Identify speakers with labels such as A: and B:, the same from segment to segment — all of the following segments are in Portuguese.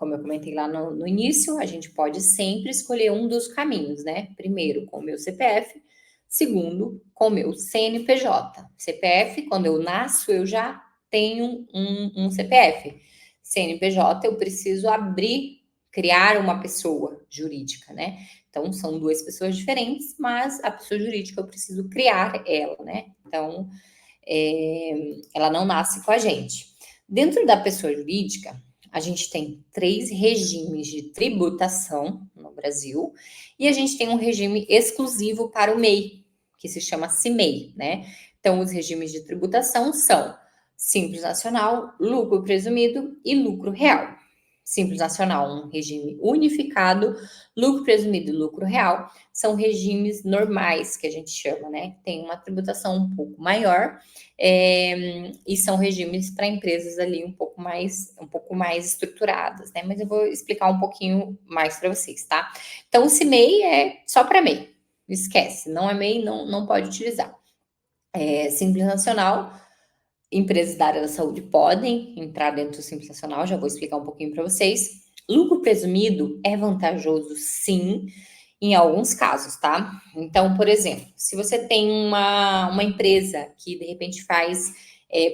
A: Como eu comentei lá no início, a gente pode sempre escolher um dos caminhos, né? Primeiro, com o meu CPF. Segundo, com o meu CNPJ. CPF, quando eu nasço, eu já tenho um CPF. CNPJ, eu preciso criar uma pessoa jurídica, né? Então, são duas pessoas diferentes, mas a pessoa jurídica eu preciso criar ela, né? Então, ela não nasce com a gente. Dentro da pessoa jurídica, a gente tem 3 regimes de tributação no Brasil e a gente tem um regime exclusivo para o MEI, que se chama CIMEI, né? Então, os regimes de tributação são Simples Nacional, lucro presumido e lucro real. Simples Nacional, um regime unificado, lucro presumido e lucro real são regimes normais, que a gente chama, né? Tem uma tributação um pouco maior, e são regimes para empresas ali um pouco mais estruturadas, né? Mas eu vou explicar um pouquinho mais para vocês, tá? Então, o CIMEI é só para MEI, esquece, não é MEI, não pode utilizar. Simples Nacional, empresas da área da saúde podem entrar dentro do Simples Nacional, já vou explicar um pouquinho para vocês. Lucro presumido é vantajoso, sim, em alguns casos, tá? Então, por exemplo, se você tem uma empresa que de repente faz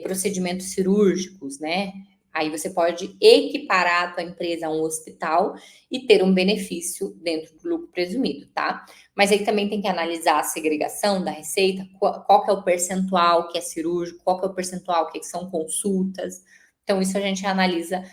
A: procedimentos cirúrgicos, né? Aí você pode equiparar a tua empresa a um hospital e ter um benefício dentro do lucro presumido, tá? Mas aí também tem que analisar a segregação da receita, qual que é o percentual que é cirúrgico, qual que é o percentual que são consultas. Então, isso a gente analisa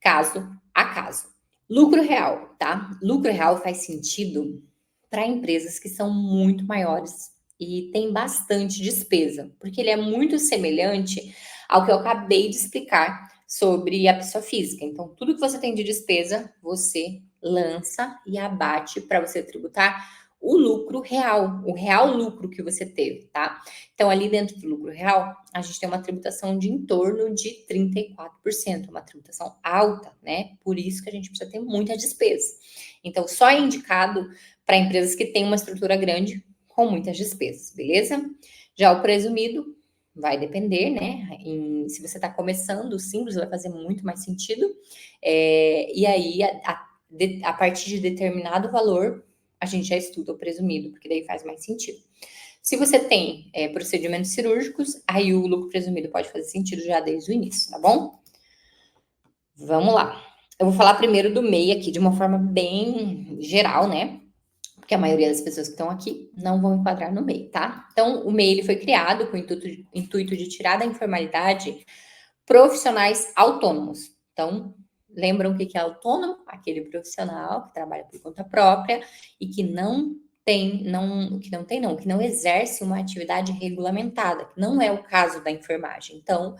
A: caso a caso. Lucro real, tá? Lucro real faz sentido para empresas que são muito maiores e tem bastante despesa, porque ele é muito semelhante ao que eu acabei de explicar sobre a pessoa física. Então, tudo que você tem de despesa, você lança e abate para você tributar o lucro real, o real lucro que você teve, tá? Então, ali dentro do lucro real, a gente tem uma tributação de em torno de 34%, uma tributação alta, né? Por isso que a gente precisa ter muita despesa. Então, só é indicado para empresas que têm uma estrutura grande com muitas despesas, beleza? Já o presumido vai depender, né? Se você está começando, o simples vai fazer muito mais sentido. E aí, a partir de determinado valor, a gente já estuda o presumido, porque daí faz mais sentido. Se você tem procedimentos cirúrgicos, aí o lucro presumido pode fazer sentido já desde o início, tá bom? Vamos lá. Eu vou falar primeiro do MEI aqui, de uma forma bem geral, né? Porque a maioria das pessoas que estão aqui não vão enquadrar no MEI, tá? Então, o MEI ele foi criado com o intuito de tirar da informalidade profissionais autônomos. Então, lembram o que é autônomo? Aquele profissional que trabalha por conta própria e que não exerce uma atividade regulamentada, que não é o caso da enfermagem. Então,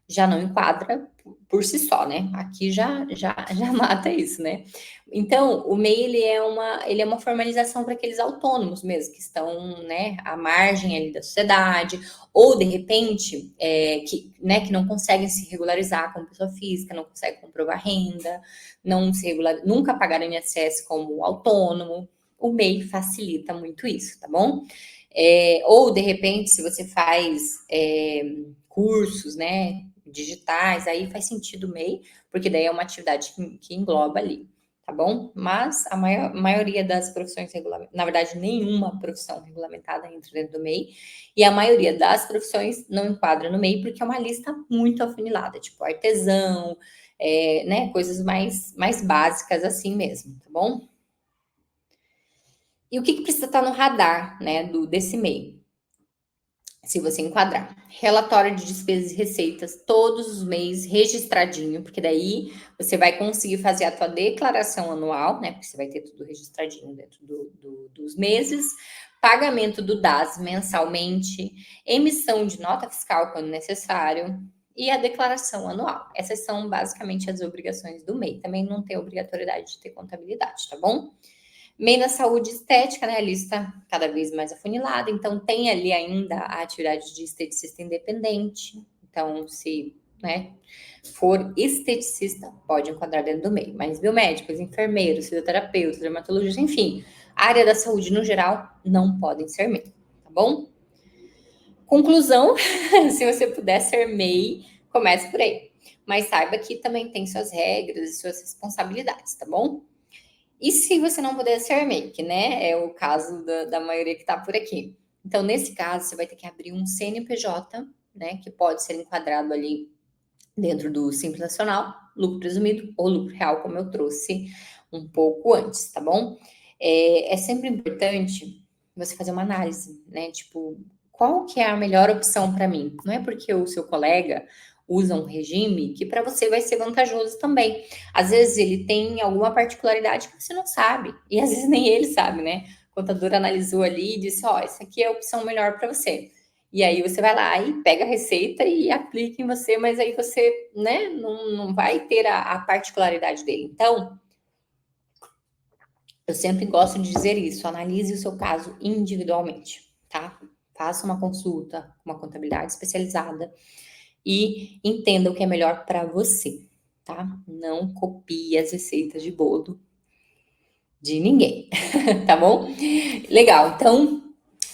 A: já não enquadra por si só, né? Aqui já mata isso, né? Então, o MEI ele é uma formalização para aqueles autônomos mesmo, que estão, né, à margem ali da sociedade, ou de repente, que não conseguem se regularizar como pessoa física, não conseguem comprovar renda, nunca pagaram INSS como autônomo. O MEI facilita muito isso, tá bom? Ou, de repente, se você faz cursos, né, digitais, aí faz sentido o MEI, porque daí é uma atividade que engloba ali, tá bom? Mas a maioria das profissões na verdade, nenhuma profissão regulamentada entra dentro do MEI, e a maioria das profissões não enquadra no MEI, porque é uma lista muito afunilada, tipo artesão, né, coisas mais básicas assim mesmo, tá bom? E o que precisa estar no radar, né, desse MEI? Se você enquadrar. Relatório de despesas e receitas todos os meses registradinho, porque daí você vai conseguir fazer a tua declaração anual, né? Porque você vai ter tudo registradinho dentro dos meses. Pagamento do DAS mensalmente, emissão de nota fiscal quando necessário e a declaração anual. Essas são basicamente as obrigações do MEI. Também não tem obrigatoriedade de ter contabilidade, tá bom? MEI na saúde estética, né? A lista cada vez mais afunilada. Então, tem ali ainda a atividade de esteticista independente. Então, se for esteticista, pode enquadrar dentro do MEI. Mas biomédicos, enfermeiros, fisioterapeutas, dermatologistas, enfim, área da saúde no geral, não podem ser MEI, tá bom? Conclusão, se você puder ser MEI, comece por aí. mas saiba que também tem suas regras e suas responsabilidades, tá bom? E se você não puder ser MEI, né? É o caso da maioria que está por aqui. Então, nesse caso, você vai ter que abrir um CNPJ, né? Que pode ser enquadrado ali dentro do Simples Nacional, lucro presumido ou lucro real, como eu trouxe um pouco antes, tá bom? É sempre importante você fazer uma análise, né? Tipo, qual que é a melhor opção para mim? Não é porque o seu colega usa um regime que para você vai ser vantajoso também. Às vezes ele tem alguma particularidade que você não sabe, e às vezes nem ele sabe, né? O contador analisou ali e disse: ó, essa aqui é a opção melhor para você. E aí você vai lá e pega a receita e aplica em você, mas aí você, né, não vai ter a particularidade dele. Então, eu sempre gosto de dizer isso, analise o seu caso individualmente, tá? Faça uma consulta, uma contabilidade especializada e entenda o que é melhor para você, tá? Não copie as receitas de bolo de ninguém, tá bom? Legal, então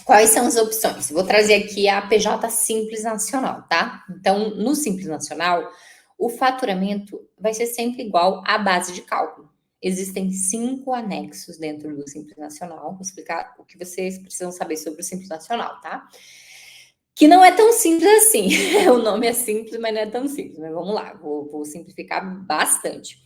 A: quais são as opções? Vou trazer aqui a PJ Simples Nacional, tá? Então, no Simples Nacional, o faturamento vai ser sempre igual à base de cálculo. Existem 5 anexos dentro do Simples Nacional. Vou explicar o que vocês precisam saber sobre o Simples Nacional, tá? Que não é tão simples assim. O nome é simples, mas não é tão simples. Mas vamos lá, vou simplificar bastante.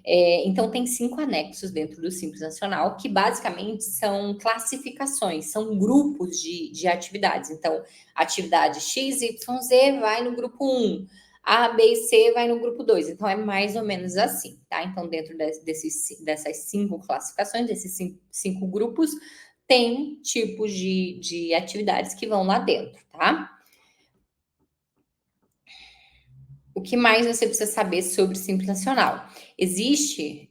A: Então, tem 5 anexos dentro do Simples Nacional, que basicamente são classificações, são grupos de atividades. Então, atividade X, Y, Z vai no grupo 1, A, B e C vai no grupo 2. Então, é mais ou menos assim, tá? Então, dentro dessas 5 classificações, desses 5 grupos, tem tipos de atividades que vão lá dentro, tá? O que mais você precisa saber sobre o Simples Nacional? Existe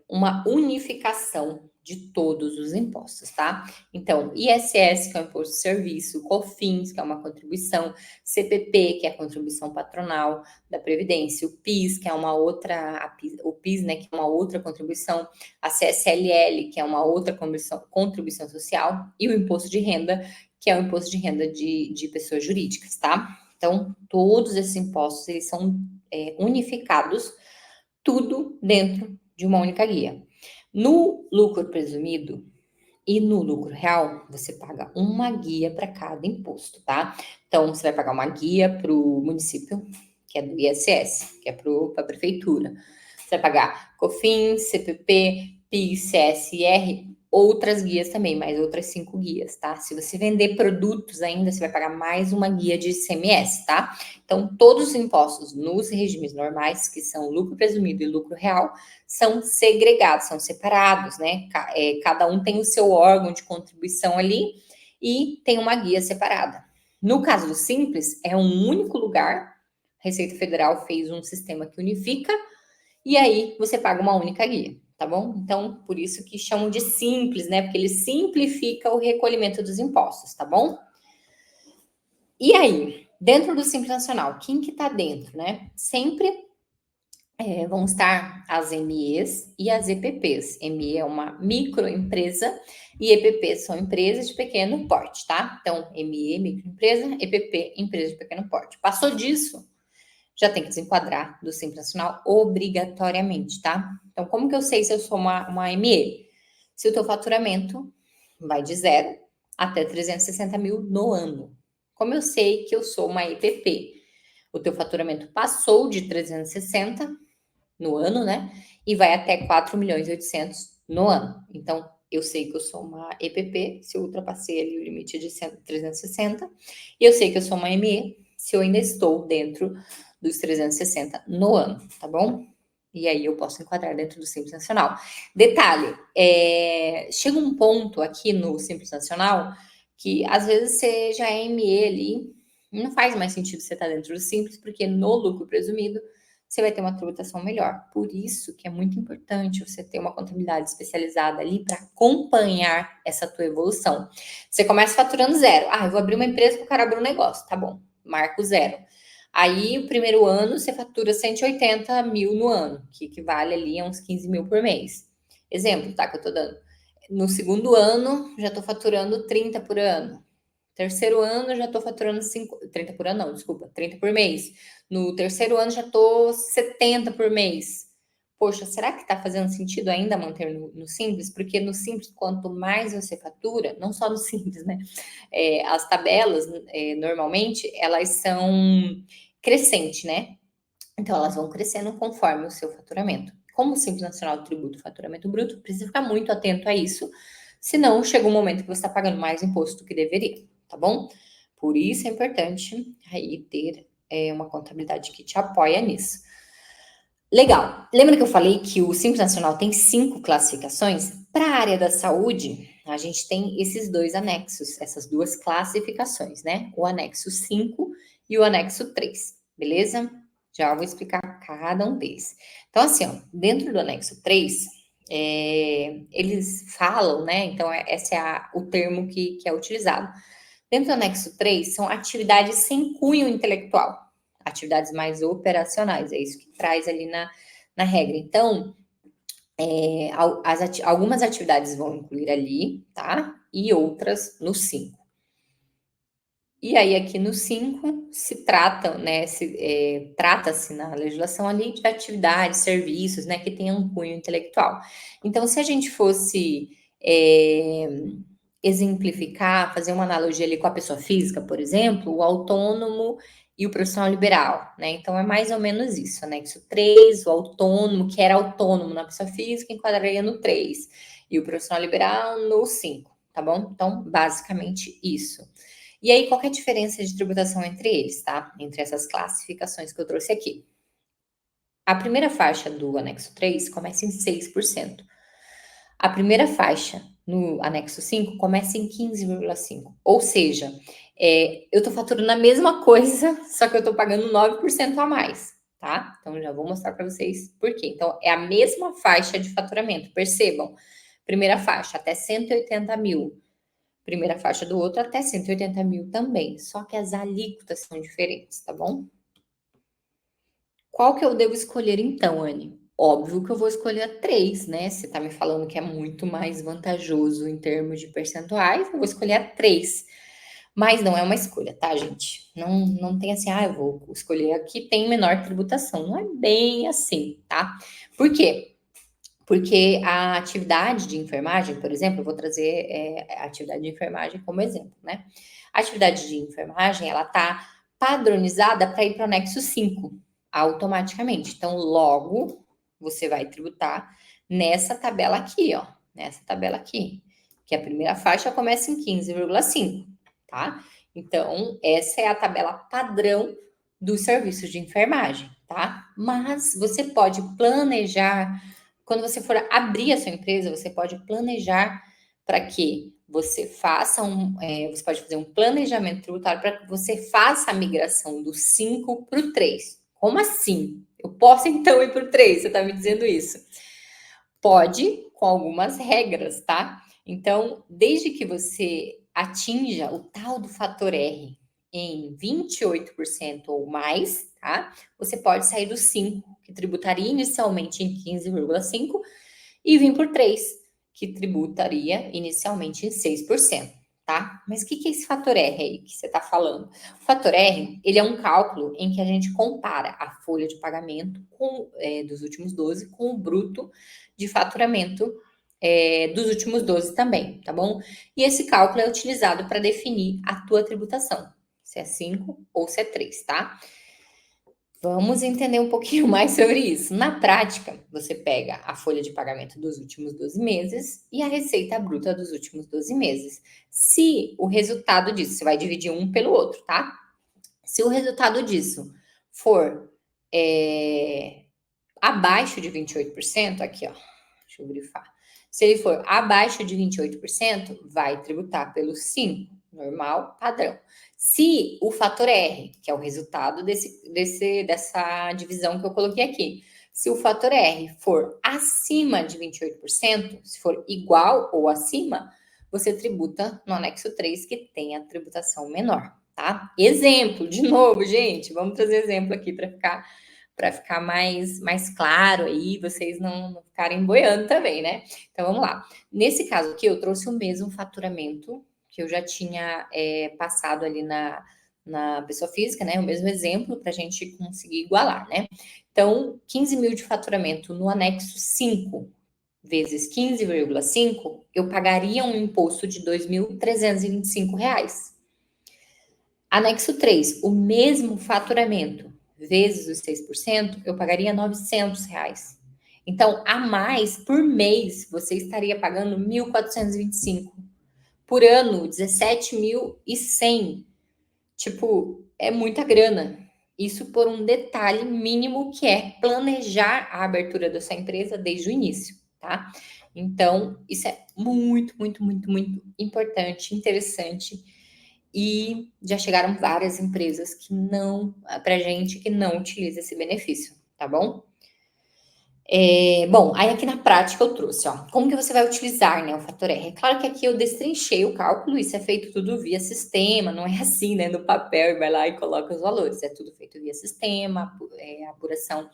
A: uma unificação de todos os impostos, tá? Então, ISS, que é o imposto de serviço, COFINS, que é uma contribuição, CPP, que é a contribuição patronal da Previdência, o PIS, que é uma outra, o PIS, né, que é uma outra contribuição, a CSLL, que é uma outra contribuição social, e o imposto de renda, que é o imposto de renda de pessoas jurídicas, tá? Então, todos esses impostos, eles são unificados, tudo dentro de uma única guia. No lucro presumido e no lucro real, você paga uma guia para cada imposto, tá? Então, você vai pagar uma guia para o município, que é do ISS, que é para a prefeitura. Você vai pagar COFINS, CPP, PIS, CSR, outras guias também, mais outras 5 guias, tá? Se você vender produtos ainda, você vai pagar mais uma guia de ICMS, tá? Então, todos os impostos nos regimes normais, que são lucro presumido e lucro real, são segregados, são separados, né? Cada um tem o seu órgão de contribuição ali e tem uma guia separada. No caso do Simples, é um único lugar. A Receita Federal fez um sistema que unifica e aí você paga uma única guia, tá bom? Então, por isso que chamam de simples, né? Porque ele simplifica o recolhimento dos impostos, tá bom? E aí, dentro do Simples Nacional, quem que tá dentro, né? Sempre vão estar as MEs e as EPPs. ME é uma microempresa e EPP são empresas de pequeno porte, tá? Então, ME, microempresa, EPP, empresa de pequeno porte. Passou disso, já tem que desenquadrar do Simples Nacional obrigatoriamente, tá? Então, como que eu sei se eu sou uma ME? Se o teu faturamento vai de 0 até 360 mil no ano. Como eu sei que eu sou uma EPP? O teu faturamento passou de 360 no ano, né? E vai até 4 milhões e 800 no ano. Então, eu sei que eu sou uma EPP, se eu ultrapassei ali o limite de 360, e eu sei que eu sou uma ME, se eu ainda estou dentro dos 360 no ano, tá bom? E aí eu posso enquadrar dentro do Simples Nacional. Detalhe, chega um ponto aqui no Simples Nacional que às vezes você já é ME ali, não faz mais sentido você estar dentro do Simples, porque no lucro presumido você vai ter uma tributação melhor. Por isso que é muito importante você ter uma contabilidade especializada ali para acompanhar essa tua evolução. Você começa faturando 0. Ah, eu vou abrir uma empresa para o cara abrir um negócio. Tá bom, marco 0. Aí, o primeiro ano, você fatura 180 mil no ano, que equivale ali a uns 15 mil por mês. Exemplo, tá? Que eu tô dando. No segundo ano, já tô faturando 30 por ano. terceiro ano já estou faturando 30 por ano, não, desculpa, 30 por mês. No terceiro ano já estou 70 por mês. Poxa, será que está fazendo sentido ainda manter no Simples? Porque no Simples, quanto mais você fatura, não só no Simples, né? As tabelas, normalmente, elas são crescentes, né? Então, elas vão crescendo conforme o seu faturamento. Como o Simples Nacional tributa o faturamento bruto, precisa ficar muito atento a isso, senão chega um momento que você está pagando mais imposto do que deveria, tá bom? Por isso é importante aí ter uma contabilidade que te apoia nisso. Legal. Lembra que eu falei que o Simples Nacional tem 5 classificações? Para a área da saúde, a gente tem esses 2 anexos, essas 2 classificações, né? O anexo 5 e o anexo 3, beleza? Já vou explicar cada um deles. Então, assim, ó, dentro do anexo 3, eles falam, né? Então, esse é o termo que é utilizado. Dentro do anexo 3, são atividades sem cunho intelectual, atividades mais operacionais, é isso que traz ali na regra. Então, algumas atividades vão incluir ali, tá? E outras no 5. E aí, aqui no 5, se trata, né? Trata-se na legislação ali de atividades, serviços, né? Que tenham um cunho intelectual. Então, se a gente fosse exemplificar, fazer uma analogia ali com a pessoa física, por exemplo, o autônomo e o profissional liberal, né? Então, é mais ou menos isso, anexo 3, o autônomo, que era autônomo na pessoa física, enquadraria no 3, e o profissional liberal no 5, tá bom? Então, basicamente isso. E aí, qual que é a diferença de tributação entre eles, tá? Entre essas classificações que eu trouxe aqui. A primeira faixa do anexo 3 começa em 6%. A primeira faixa no anexo 5 começa em 15,5%. Ou seja, eu estou faturando a mesma coisa, só que eu estou pagando 9% a mais, tá? Então, já vou mostrar para vocês por quê. Então, é a mesma faixa de faturamento, percebam. Primeira faixa, até 180 mil. Primeira faixa do outro, até 180 mil também. Só que as alíquotas são diferentes, tá bom? Qual que eu devo escolher então, Anne? Óbvio que eu vou escolher a 3, né? Você tá me falando que é muito mais vantajoso em termos de percentuais, eu vou escolher a 3. Mas não é uma escolha, tá, gente? Não tem assim, eu vou escolher a que tem menor tributação. Não é bem assim, tá? Por quê? Porque a atividade de enfermagem, por exemplo, eu vou trazer a atividade de enfermagem como exemplo, né? A atividade de enfermagem, ela tá padronizada para ir para o anexo 5, automaticamente. Então, logo, você vai tributar nessa tabela aqui, ó. Nessa tabela aqui. Que a primeira faixa começa em 15,5, tá? Então, essa é a tabela padrão dos serviços de enfermagem, tá? Mas você pode planejar quando você for abrir a sua empresa, você pode planejar para que você faça você pode fazer um planejamento tributário para que você faça a migração do 5 para o 3. Como assim? Eu posso então ir para o 3? Você está me dizendo isso? Pode, com algumas regras, tá? Então, desde que você atinja o tal do fator R em 28% ou mais, tá? Você pode sair do 5, que tributaria inicialmente em 15,5%, e vir por 3, que tributaria inicialmente em 6%, tá? Mas o que é esse fator R aí que você está falando? O fator R, ele é um cálculo em que a gente compara a folha de pagamento dos últimos 12 com o bruto de faturamento dos últimos 12 também, tá bom? E esse cálculo é utilizado para definir a tua tributação, se é 5 ou se é 3, tá? Vamos entender um pouquinho mais sobre isso. Na prática, você pega a folha de pagamento dos últimos 12 meses e a receita bruta dos últimos 12 meses. Se o resultado disso, você vai dividir um pelo outro, tá? Se o resultado disso for abaixo de 28%, aqui, ó, deixa eu grifar. Se ele for abaixo de 28%, vai tributar pelo 5, normal, padrão. Se o fator R, que é o resultado dessa divisão que eu coloquei aqui, se o fator R for acima de 28%, se for igual ou acima, você tributa no anexo 3, que tem a tributação menor, tá? Exemplo, de novo, gente, vamos trazer exemplo aqui para ficar mais claro aí, vocês não ficarem boiando também, né? Então, vamos lá. Nesse caso aqui, eu trouxe o mesmo faturamento que eu já tinha passado ali na pessoa física, né? O mesmo exemplo para a gente conseguir igualar, né? Então, 15 mil de faturamento no anexo 5 vezes 15,5, eu pagaria um imposto de R$ 2.325. Anexo 3, o mesmo faturamento vezes os 6%, eu pagaria R$ 900. Então, a mais por mês, você estaria pagando 1.425. Por ano, 17.100. Tipo, é muita grana. Isso por um detalhe mínimo que é planejar a abertura da sua empresa desde o início, tá? Então, isso é muito, muito, muito, muito importante, interessante. E já chegaram várias empresas que não, pra gente, que não utiliza esse benefício, tá bom? Bom, aí aqui na prática eu trouxe, ó, como que você vai utilizar, né, o fator R? É claro que aqui eu destrinchei o cálculo, isso é feito tudo via sistema, não é assim, né, no papel, e vai lá e coloca os valores, é tudo feito via sistema, apuração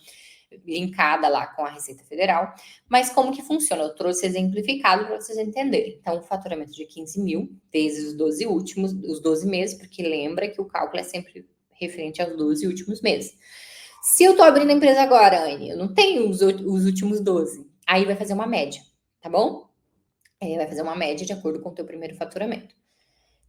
A: linkada lá com a Receita Federal, mas como que funciona? Eu trouxe exemplificado para vocês entenderem. Então, o faturamento de 15 mil vezes os 12 meses, porque lembra que o cálculo é sempre referente aos 12 últimos meses. Se eu tô abrindo a empresa agora, Anne, eu não tenho os últimos 12. Aí vai fazer uma média, tá bom? Vai fazer uma média de acordo com o teu primeiro faturamento.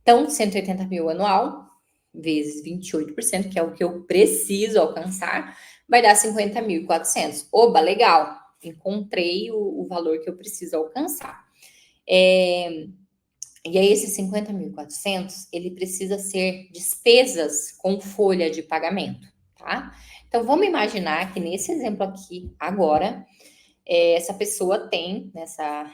A: Então, 180 mil anual, vezes 28%, que é o que eu preciso alcançar, vai dar 50.400. Oba, legal! Encontrei o valor que eu preciso alcançar. E aí, esse 50.400, ele precisa ser despesas com folha de pagamento, tá? Então, vamos imaginar que nesse exemplo aqui, agora, essa pessoa tem, essa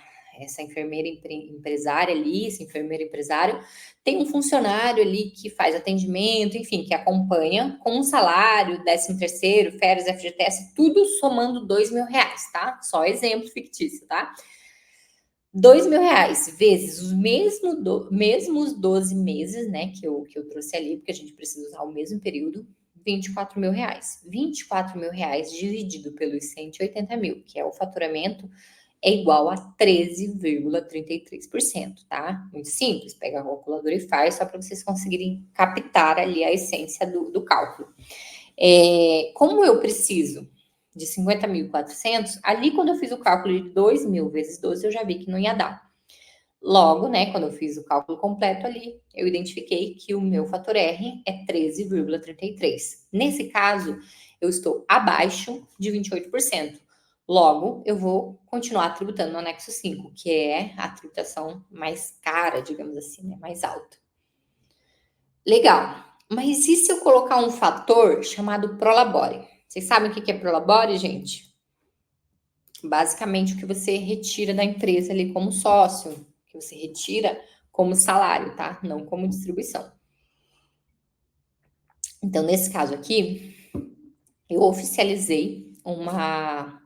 A: enfermeira empresária ali, esse enfermeiro empresário, tem um funcionário ali que faz atendimento, enfim, que acompanha com um salário, 13º, férias, FGTS, tudo somando R$ 2.000, tá? Só exemplo fictício, tá? R$ 2.000 vezes os mesmos 12 meses, né, que eu trouxe ali, porque a gente precisa usar o mesmo período, R$ 24.000. R$ 24.000 dividido pelos 180 mil, que é o faturamento, é igual a 13,33%, tá? Muito simples, pega a calculadora e faz, só para vocês conseguirem captar ali a essência do cálculo. Como eu preciso de 50.400, ali quando eu fiz o cálculo de 2.000 vezes 12, eu já vi que não ia dar. Logo, né, quando eu fiz o cálculo completo ali, eu identifiquei que o meu fator R é 13,33. Nesse caso, eu estou abaixo de 28%. Logo, eu vou continuar tributando no anexo 5, que é a tributação mais cara, digamos assim, né, mais alta. Legal. Mas e se eu colocar um fator chamado Prolabore? Vocês sabem o que é Prolabore, gente? Basicamente, o que você retira da empresa ali como sócio, que você retira como salário, tá? Não como distribuição. Então, nesse caso aqui, eu oficializei uma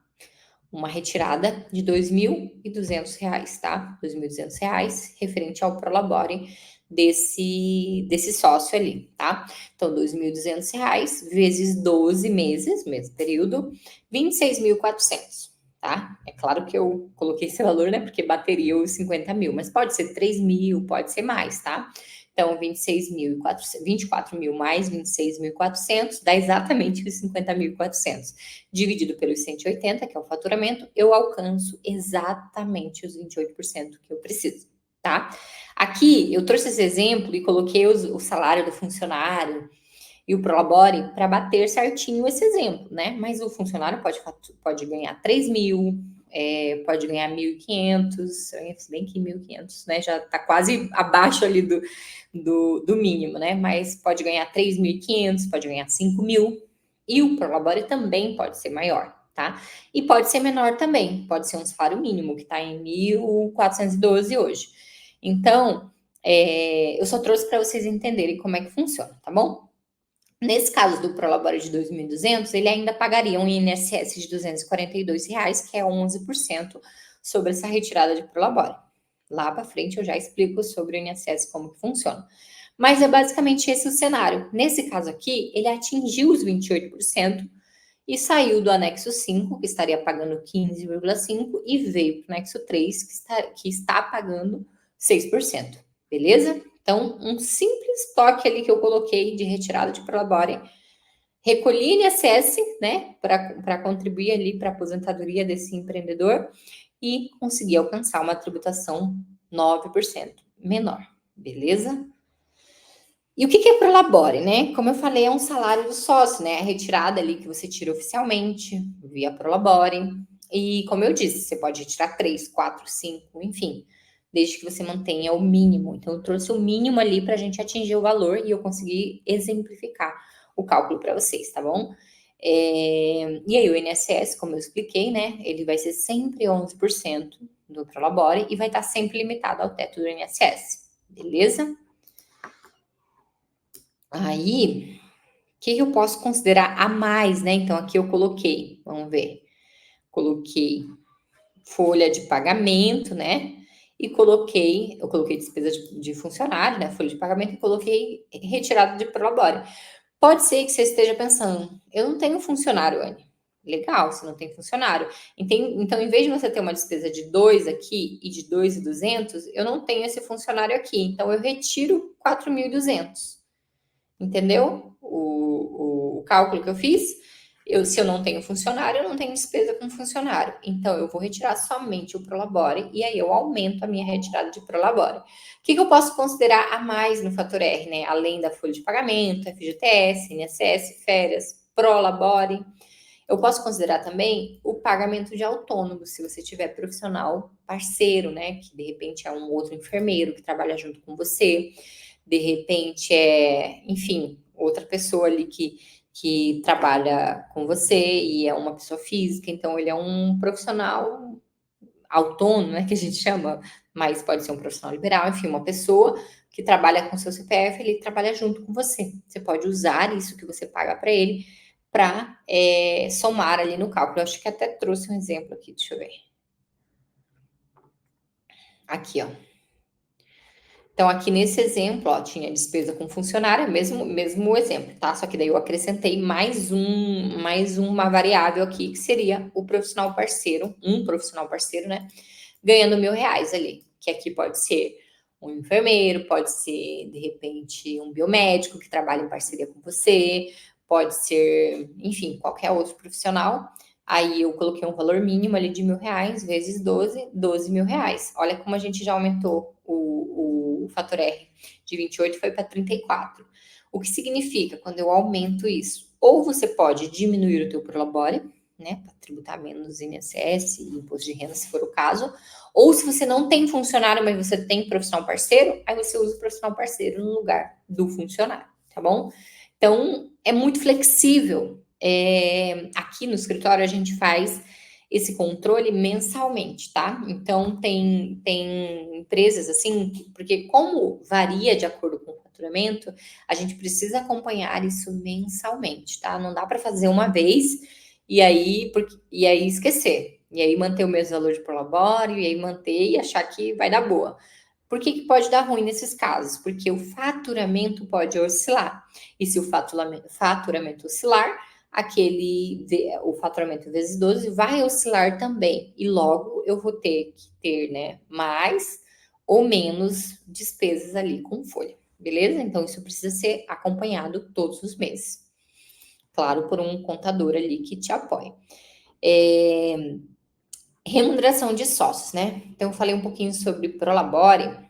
A: retirada de R$ 2.200, tá? R$ 2.200 referente ao Prolabore desse sócio ali, tá? Então, R$ 2.200 vezes 12 meses, mesmo período, 26.400. Tá? É claro que eu coloquei esse valor, né? Porque bateria os 50 mil, mas pode ser 3 mil, pode ser mais, tá? Então, 24 mil mais 26.400 dá exatamente os 50.400. Dividido pelos 180, que é o faturamento, eu alcanço exatamente os 28% que eu preciso, tá? Aqui, eu trouxe esse exemplo e coloquei o salário do funcionário e o Prolabore para bater certinho esse exemplo, né? Mas o funcionário pode ganhar 3 mil, pode ganhar 1.500, se bem que 1.500, né? Já está quase abaixo ali do mínimo, né? Mas pode ganhar 3.500, pode ganhar 5 mil. E o Prolabore também pode ser maior, tá? E pode ser menor também, pode ser um salário mínimo, que está em 1.412 hoje. Então, eu só trouxe para vocês entenderem como é que funciona, tá bom? Nesse caso do Prolabore de 2.200, ele ainda pagaria um INSS de R$ 242, que é 11% sobre essa retirada de Prolabore. Lá para frente eu já explico sobre o INSS como que funciona. Mas é basicamente esse o cenário. Nesse caso aqui, ele atingiu os 28% e saiu do anexo 5, que estaria pagando 15,5%, e veio para o anexo 3, que está pagando 6%. beleza? Então, um simples toque ali que eu coloquei de retirada de Prolabore. Recolhi INSS, né, para contribuir ali para a aposentadoria desse empreendedor e consegui alcançar uma tributação 9% menor, beleza? E o que é Prolabore, né? Como eu falei, é um salário do sócio, né? A retirada ali que você tira oficialmente via Prolabore. E como eu disse, você pode retirar 3, 4, 5, enfim, desde que você mantenha o mínimo. Então, eu trouxe o mínimo ali para a gente atingir o valor e eu consegui exemplificar o cálculo para vocês, tá bom? E aí, o INSS, como eu expliquei, né? Ele vai ser sempre 11% do Prolabore e vai estar sempre limitado ao teto do INSS, beleza? Aí, o que eu posso considerar a mais, né? Então, aqui eu coloquei, vamos ver, coloquei folha de pagamento, né? E eu coloquei despesa de funcionário, né? Folha de pagamento e coloquei retirada de Prolabore. Pode ser que você esteja pensando, eu não tenho funcionário, Anne. Legal, você não tem funcionário. Então, em vez de você ter uma despesa de 2 aqui e de 2.200, eu não tenho esse funcionário aqui. Então, eu retiro 4.200. Entendeu? O cálculo que eu fiz. Se eu não tenho funcionário, eu não tenho despesa com funcionário. Então, eu vou retirar somente o Prolabore e aí eu aumento a minha retirada de Prolabore. O que eu posso considerar a mais no fator R, né? Além da folha de pagamento, FGTS, INSS, férias, Prolabore. Eu posso considerar também o pagamento de autônomo, se você tiver profissional parceiro, né? Que de repente é um outro enfermeiro que trabalha junto com você, de repente enfim, outra pessoa ali que trabalha com você e é uma pessoa física, então ele é um profissional autônomo, né? Que a gente chama, mas pode ser um profissional liberal, enfim, uma pessoa que trabalha com seu CPF, ele trabalha junto com você. Você pode usar isso que você paga para ele para somar ali no cálculo. Eu acho que até trouxe um exemplo aqui, deixa eu ver. Aqui, ó. Então, aqui nesse exemplo, ó, tinha despesa com funcionário, mesmo exemplo, tá? Só que daí eu acrescentei mais uma variável aqui, que seria o profissional parceiro, um profissional parceiro, né? Ganhando R$ 1.000 ali. Que aqui pode ser um enfermeiro, pode ser, de repente, um biomédico que trabalha em parceria com você, pode ser, enfim, qualquer outro profissional. Aí eu coloquei um valor mínimo ali de R$ 1.000 vezes 12 mil reais. Olha como a gente já aumentou o fator R de 28 foi para 34. O que significa quando eu aumento isso? Ou você pode diminuir o teu Prolabore, né, para tributar menos INSS e imposto de renda, se for o caso, ou se você não tem funcionário, mas você tem profissional parceiro, aí você usa o profissional parceiro no lugar do funcionário, tá bom? Então, é muito flexível. Aqui no escritório a gente faz esse controle mensalmente, tá? Então, tem empresas assim, porque como varia de acordo com o faturamento, a gente precisa acompanhar isso mensalmente, tá? Não dá para fazer uma vez e aí esquecer. E aí manter o mesmo valor de prolabore, e aí manter e achar que vai dar boa. Por que pode dar ruim nesses casos? Porque o faturamento pode oscilar. E se o faturamento oscilar, o faturamento vezes 12 vai oscilar também. E logo eu vou ter que ter, né, mais ou menos despesas ali com folha. Beleza? Então isso precisa ser acompanhado todos os meses. Claro, por um contador ali que te apoie. Remuneração de sócios, né? Então eu falei um pouquinho sobre Prolabore.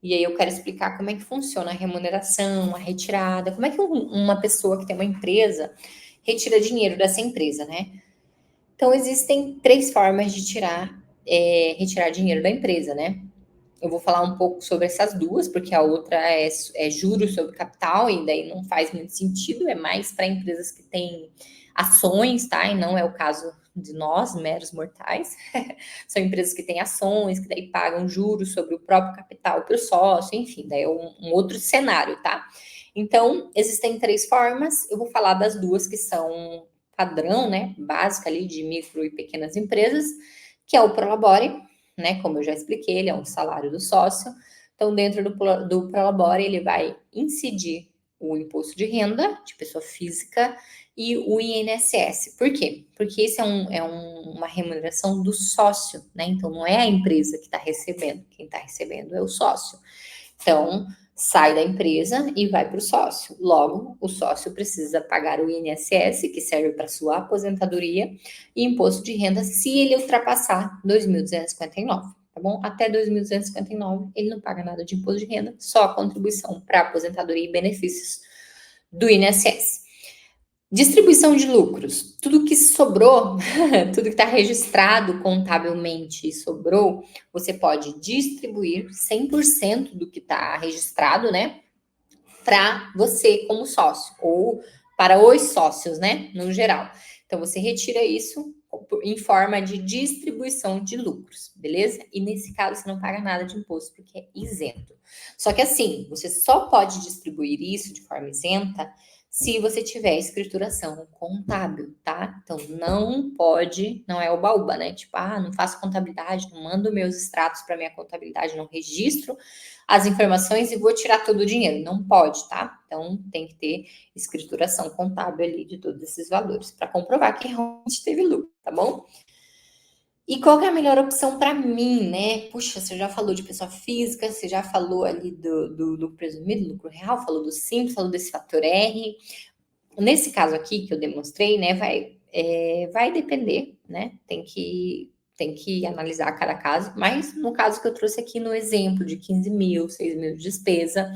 A: E aí eu quero explicar como é que funciona a remuneração, a retirada, como é que uma pessoa que tem uma empresa retira dinheiro dessa empresa, né? Então existem 3 formas de retirar dinheiro da empresa, né? Eu vou falar um pouco sobre essas duas, porque a outra é juros sobre capital, e daí não faz muito sentido, é mais para empresas que têm ações, tá? E não é o caso de nós, meros mortais. São empresas que têm ações, que daí pagam juros sobre o próprio capital para o sócio, enfim, daí é um outro cenário, tá? Então, existem 3 formas, eu vou falar das duas que são padrão, né? Básica ali de micro e pequenas empresas, que é o Prolabore, né? Como eu já expliquei, ele é um salário do sócio. Então, dentro do Prolabore, ele vai incidir o imposto de renda de pessoa física e o INSS. Por quê? Porque esse uma remuneração do sócio, né? Então, não é a empresa que está recebendo, quem está recebendo é o sócio. Então, sai da empresa e vai para o sócio. Logo, o sócio precisa pagar o INSS, que serve para sua aposentadoria, e imposto de renda se ele ultrapassar 2.259, tá bom? Até 2.259, ele não paga nada de imposto de renda, só a contribuição para aposentadoria e benefícios do INSS. Distribuição de lucros. Tudo que sobrou, tudo que está registrado contabilmente e sobrou, você pode distribuir 100% do que está registrado, né? Para você como sócio, ou para os sócios, né? No geral. Então, você retira isso em forma de distribuição de lucros, beleza? E nesse caso, você não paga nada de imposto, porque é isento. Só que assim, você só pode distribuir isso de forma isenta se você tiver escrituração contábil, tá? Então, não pode, não é oba-oba, né? Tipo, não faço contabilidade, não mando meus extratos para minha contabilidade, não registro as informações e vou tirar todo o dinheiro. Não pode, tá? Então, tem que ter escrituração contábil ali de todos esses valores para comprovar que realmente teve lucro, tá bom? E qual que é a melhor opção para mim, né? Puxa, você já falou de pessoa física, você já falou ali do lucro presumido, lucro real, falou do simples, falou desse fator R. Nesse caso aqui que eu demonstrei, né, vai depender, né? Tem que analisar cada caso, mas no caso que eu trouxe aqui no exemplo de 15 mil, 6 mil de despesa,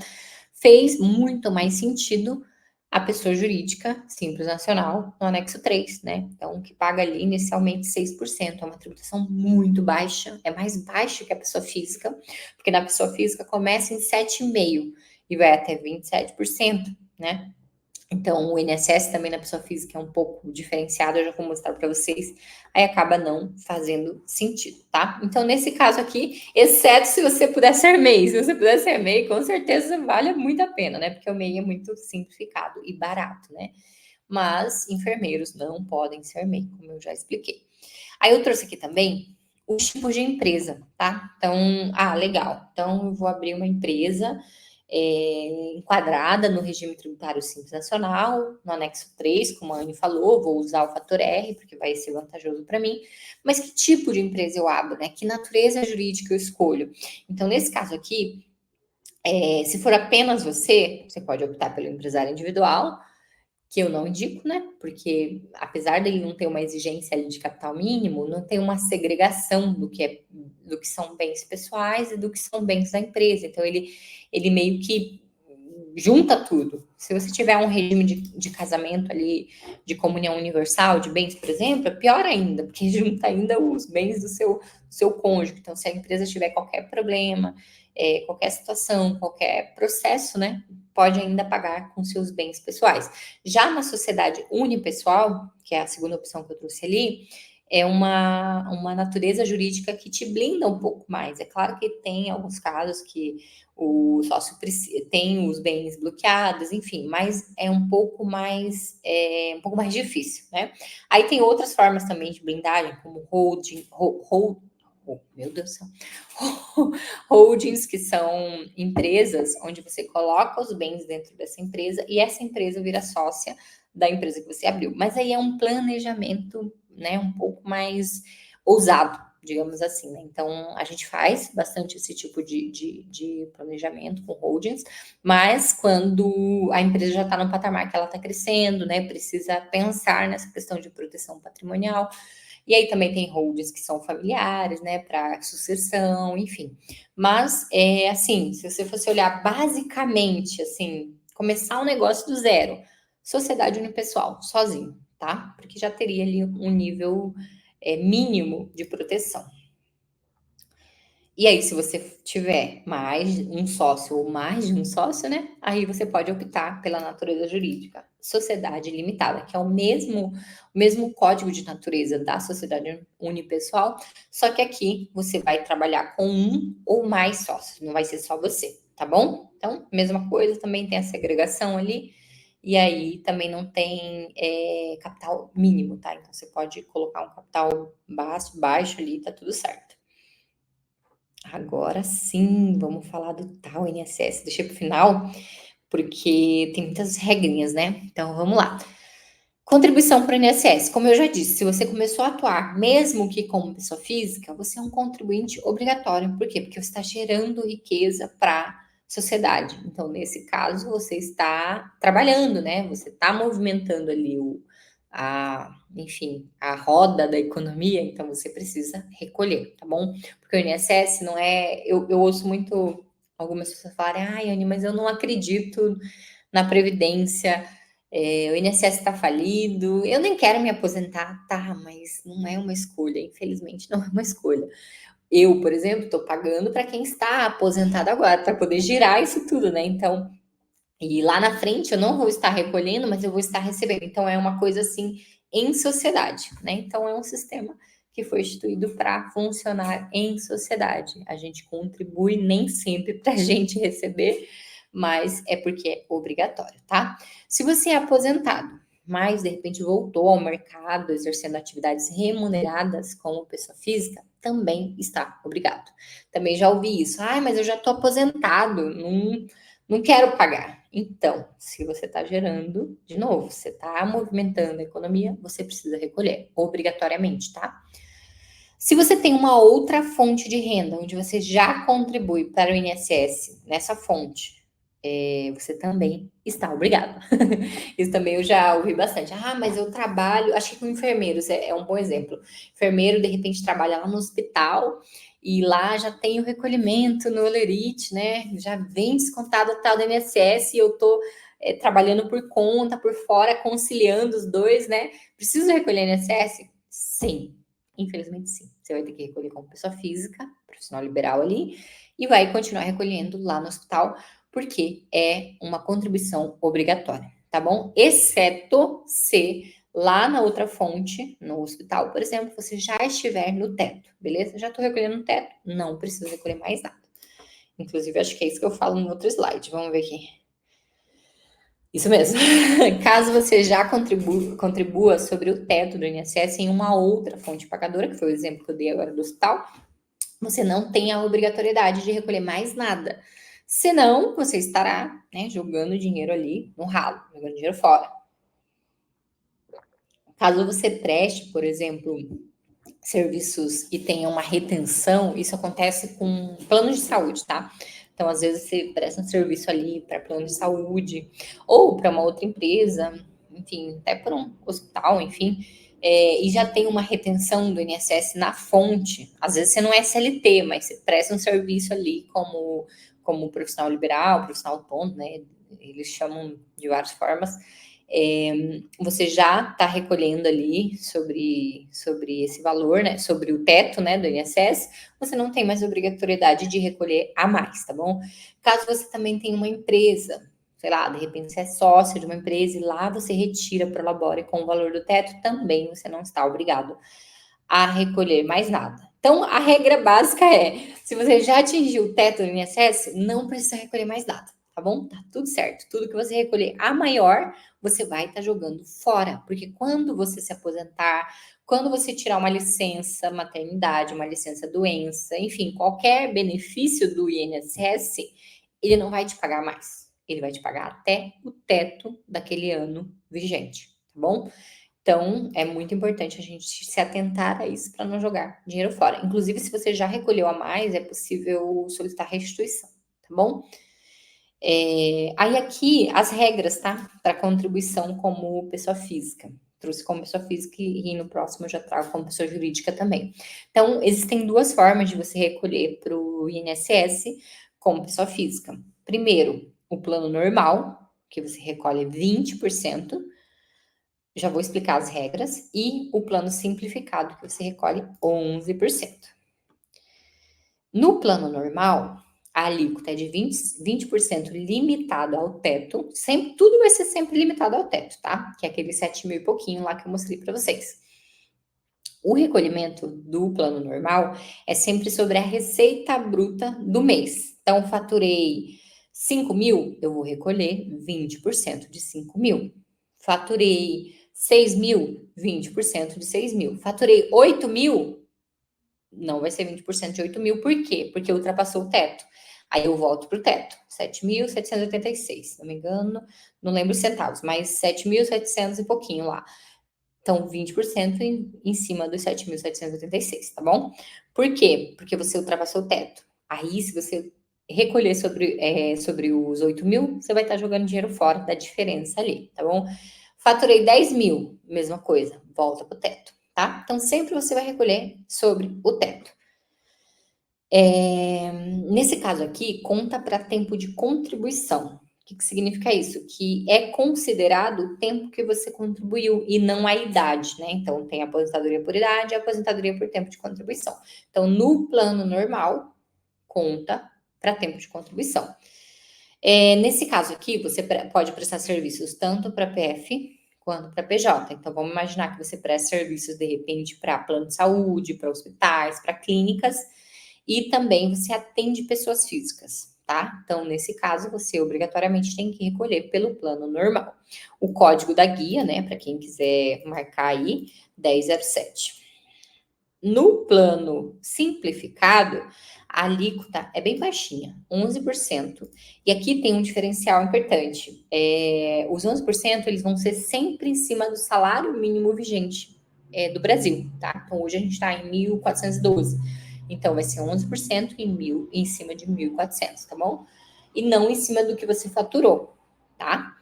A: fez muito mais sentido a pessoa jurídica simples nacional no anexo 3, né? Então, que paga ali inicialmente 6%, é uma tributação muito baixa, é mais baixa que a pessoa física, porque na pessoa física começa em 7,5% e vai até 27%, né? Então, o INSS também na pessoa física é um pouco diferenciado, eu já vou mostrar para vocês, aí acaba não fazendo sentido, tá? Então, nesse caso aqui, exceto se você puder ser MEI, se você puder ser MEI, com certeza vale muito a pena, né? Porque o MEI é muito simplificado e barato, né? Mas enfermeiros não podem ser MEI, como eu já expliquei. Aí eu trouxe aqui também os tipos de empresa, tá? Então, legal. Então, eu vou abrir uma empresa enquadrada no regime tributário simples nacional, no anexo 3, como a Anne falou, vou usar o fator R, porque vai ser vantajoso para mim. Mas que tipo de empresa eu abro, né? Que natureza jurídica eu escolho? Então, nesse caso aqui, se for apenas você pode optar pelo empresário individual, que eu não indico, né? Porque apesar dele não ter uma exigência ali de capital mínimo, não tem uma segregação do que são bens pessoais e do que são bens da empresa. Então ele meio que junta tudo. Se você tiver um regime de casamento ali, de comunhão universal, de bens, por exemplo, é pior ainda, porque junta ainda os bens do seu cônjuge. Então, se a empresa tiver qualquer problema, qualquer situação, qualquer processo, né, pode ainda pagar com seus bens pessoais. Já na sociedade unipessoal, que é a segunda opção que eu trouxe ali, é uma natureza jurídica que te blinda um pouco mais. É claro que tem alguns casos que o sócio tem os bens bloqueados, enfim, mas é um pouco mais difícil, né? Aí tem outras formas também de blindagem, como meu Deus do céu, holdings, que são empresas onde você coloca os bens dentro dessa empresa e essa empresa vira sócia da empresa que você abriu. Mas aí é um planejamento, né, um pouco mais ousado, digamos assim, né? Então, a gente faz bastante esse tipo de planejamento com holdings, mas quando a empresa já está no patamar que ela está crescendo, né, precisa pensar nessa questão de proteção patrimonial. E aí também tem holdings que são familiares, né, para sucessão, enfim. Mas, assim, se você fosse olhar basicamente, assim, começar um negócio do zero, sociedade unipessoal, sozinho, tá? Porque já teria ali um nível mínimo de proteção. E aí, se você tiver mais um sócio ou mais de um sócio, né? Aí você pode optar pela natureza jurídica, sociedade limitada, que é o mesmo código de natureza da sociedade unipessoal, só que aqui você vai trabalhar com um ou mais sócios, não vai ser só você, tá bom? Então, mesma coisa, também tem a segregação ali, e aí também não tem capital mínimo, tá? Então você pode colocar um capital baixo ali, tá tudo certo. Agora sim, vamos falar do tal INSS. Deixei para o final, porque tem muitas regrinhas, né? Então, vamos lá. Contribuição para o INSS. Como eu já disse, se você começou a atuar, mesmo que como pessoa física, você é um contribuinte obrigatório. Por quê? Porque você está gerando riqueza para a sociedade. Então, nesse caso, você está trabalhando, né? Você está movimentando ali enfim, a roda da economia, então você precisa recolher, tá bom? Porque o INSS não é. Eu ouço muito algumas pessoas falarem, ai, Anny, mas eu não acredito na Previdência, o INSS está falido, eu nem quero me aposentar, tá, mas não é uma escolha, infelizmente não é uma escolha. Eu, por exemplo, estou pagando para quem está aposentado agora, para poder girar isso tudo, né? Então, e lá na frente eu não vou estar recolhendo, mas eu vou estar recebendo. Então, é uma coisa assim em sociedade, né? Então, é um sistema que foi instituído para funcionar em sociedade. A gente contribui nem sempre para a gente receber, mas é porque é obrigatório, tá? Se você é aposentado, mas de repente voltou ao mercado exercendo atividades remuneradas como pessoa física, também está obrigado. Também já ouvi isso. Ah, mas eu já estou aposentado, não quero pagar. Então, se você está gerando, de novo, você está movimentando a economia, você precisa recolher, obrigatoriamente, tá? Se você tem uma outra fonte de renda, onde você já contribui para o INSS nessa fonte, você também está obrigado. Isso também eu já ouvi bastante. Ah, mas eu trabalho, acho que com enfermeiros é um bom exemplo. Enfermeiro, de repente, trabalha lá no hospital e lá já tem o recolhimento no Olerite, né? Já vem descontado a tal do INSS e eu tô trabalhando por conta, por fora, conciliando os dois, né? Preciso recolher INSS? Sim, infelizmente sim. Você vai ter que recolher como pessoa física, profissional liberal ali, e vai continuar recolhendo lá no hospital, porque é uma contribuição obrigatória, tá bom? Exceto se lá na outra fonte, no hospital, por exemplo, você já estiver no teto, beleza? Já estou recolhendo no teto, não preciso recolher mais nada. Inclusive, acho que é isso que eu falo no outro slide. Vamos ver aqui. Isso mesmo. Caso você já contribua sobre o teto do INSS em uma outra fonte pagadora, que foi o exemplo que eu dei agora do hospital, você não tem a obrigatoriedade de recolher mais nada. Senão, você estará, né, jogando dinheiro ali no ralo, jogando dinheiro fora. Caso você preste, por exemplo, serviços e tenha uma retenção, isso acontece com planos de saúde, tá? Então, às vezes, você presta um serviço ali para plano de saúde ou para uma outra empresa, enfim, até para um hospital, enfim, e já tem uma retenção do INSS na fonte. Às vezes, você não é CLT, mas você presta um serviço ali como profissional liberal, profissional autônomo, né? Eles chamam de várias formas. Você já está recolhendo ali sobre esse valor, né? Sobre o teto, né, do INSS, você não tem mais obrigatoriedade de recolher a mais, tá bom? Caso você também tenha uma empresa, sei lá, de repente você é sócio de uma empresa e lá você retira para o Labore com o valor do teto, também você não está obrigado a recolher mais nada. Então, a regra básica é, se você já atingiu o teto do INSS, não precisa recolher mais nada, tá bom? Tá tudo certo. Tudo que você recolher a maior, você vai estar jogando fora, porque quando você se aposentar, quando você tirar uma licença maternidade, uma licença doença, enfim, qualquer benefício do INSS, ele não vai te pagar mais. Ele vai te pagar até o teto daquele ano vigente, tá bom? Então, é muito importante a gente se atentar a isso para não jogar dinheiro fora. Inclusive, se você já recolheu a mais, é possível solicitar restituição, tá bom? Aí aqui as regras, tá? Para contribuição como pessoa física. Trouxe como pessoa física e no próximo eu já trago como pessoa jurídica também. Então, existem duas formas de você recolher para o INSS como pessoa física. Primeiro, o plano normal, que você recolhe 20%. Já vou explicar as regras. E o plano simplificado, que você recolhe 11%. No plano normal, a alíquota é de 20% limitado ao teto. Sempre, tudo vai ser sempre limitado ao teto, tá? Que é aquele 7 mil e pouquinho lá que eu mostrei para vocês. O recolhimento do plano normal é sempre sobre a receita bruta do mês. Então, faturei 5 mil, eu vou recolher 20% de 5 mil. Faturei 6 mil, 20% de 6 mil. Faturei 8 mil, não vai ser 20% de 8 mil. Por quê? Porque ultrapassou o teto. Aí eu volto para o teto, 7.786, se não me engano, não lembro os centavos, mas 7.700 e pouquinho lá. Então, 20% em cima dos 7.786, tá bom? Por quê? Porque você ultrapassou o teto. Aí, se você recolher sobre os 8.000, você vai estar jogando dinheiro fora da diferença ali, tá bom? Faturei 10.000, mesma coisa, volta pro teto, tá? Então, sempre você vai recolher sobre o teto. Nesse caso aqui, conta para tempo de contribuição. O que significa isso? Que é considerado o tempo que você contribuiu e não a idade, né? Então, tem aposentadoria por idade e aposentadoria por tempo de contribuição. Então, no plano normal, conta para tempo de contribuição. Nesse caso aqui, você pode prestar serviços tanto para PF quanto para PJ. Então, vamos imaginar que você presta serviços, de repente, para plano de saúde, para hospitais, para clínicas, e também você atende pessoas físicas, tá? Então, nesse caso, você obrigatoriamente tem que recolher pelo plano normal. O código da guia, né, para quem quiser marcar aí, 1007. No plano simplificado, a alíquota é bem baixinha, 11%. E aqui tem um diferencial importante. Os 11% eles vão ser sempre em cima do salário mínimo vigente do Brasil, tá? Então, hoje a gente está em 1.412. Então, vai ser 11% em cima de 1.400, tá bom? E não em cima do que você faturou, tá?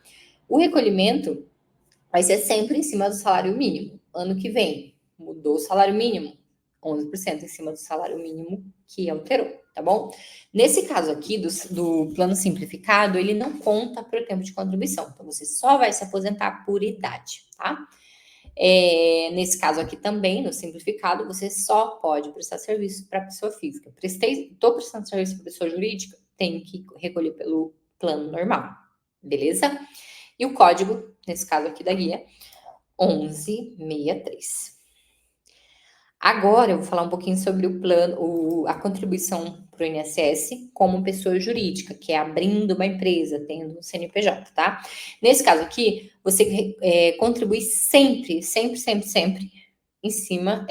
A: O recolhimento vai ser sempre em cima do salário mínimo. Ano que vem, mudou o salário mínimo, 11% em cima do salário mínimo que alterou, tá bom? Nesse caso aqui, do plano simplificado, ele não conta para o tempo de contribuição. Então, você só vai se aposentar por idade, tá? Nesse caso aqui também, no simplificado, você só pode prestar serviço para pessoa física. Estou prestando serviço para pessoa jurídica, tenho que recolher pelo plano normal, beleza? E o código, nesse caso aqui da guia, 1163. Agora eu vou falar um pouquinho sobre o plano, a contribuição para o INSS como pessoa jurídica, que é abrindo uma empresa, tendo um CNPJ, tá? Nesse caso aqui, você contribui sempre, sempre, sempre, sempre em cima,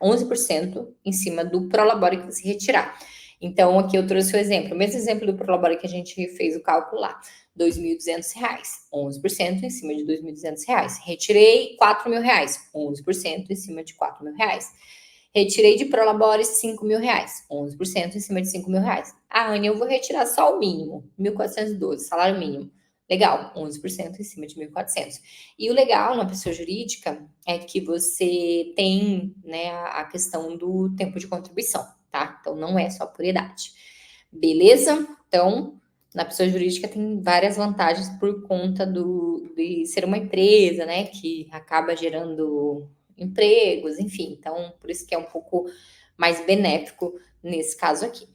A: 11% em cima do Prolabore que você retirar. Então, aqui eu trouxe o exemplo, o mesmo exemplo do Prolabore que a gente fez o cálculo lá. R$ 2.200, 11% em cima de R$ 2.200. Retirei R$ 4.000, 11% em cima de R$ 4.000. Retirei de Prolabore R$ 5.000, 11% em cima de R$ 5.000. Anne, eu vou retirar só o mínimo, 1.412, salário mínimo. Legal, 11% em cima de 1.400. E o legal na pessoa jurídica é que você tem, né, a questão do tempo de contribuição, tá? Então, não é só por idade. Beleza? Então, na pessoa jurídica tem várias vantagens por conta de ser uma empresa, né, que acaba gerando empregos, enfim. Então, por isso que é um pouco mais benéfico nesse caso aqui.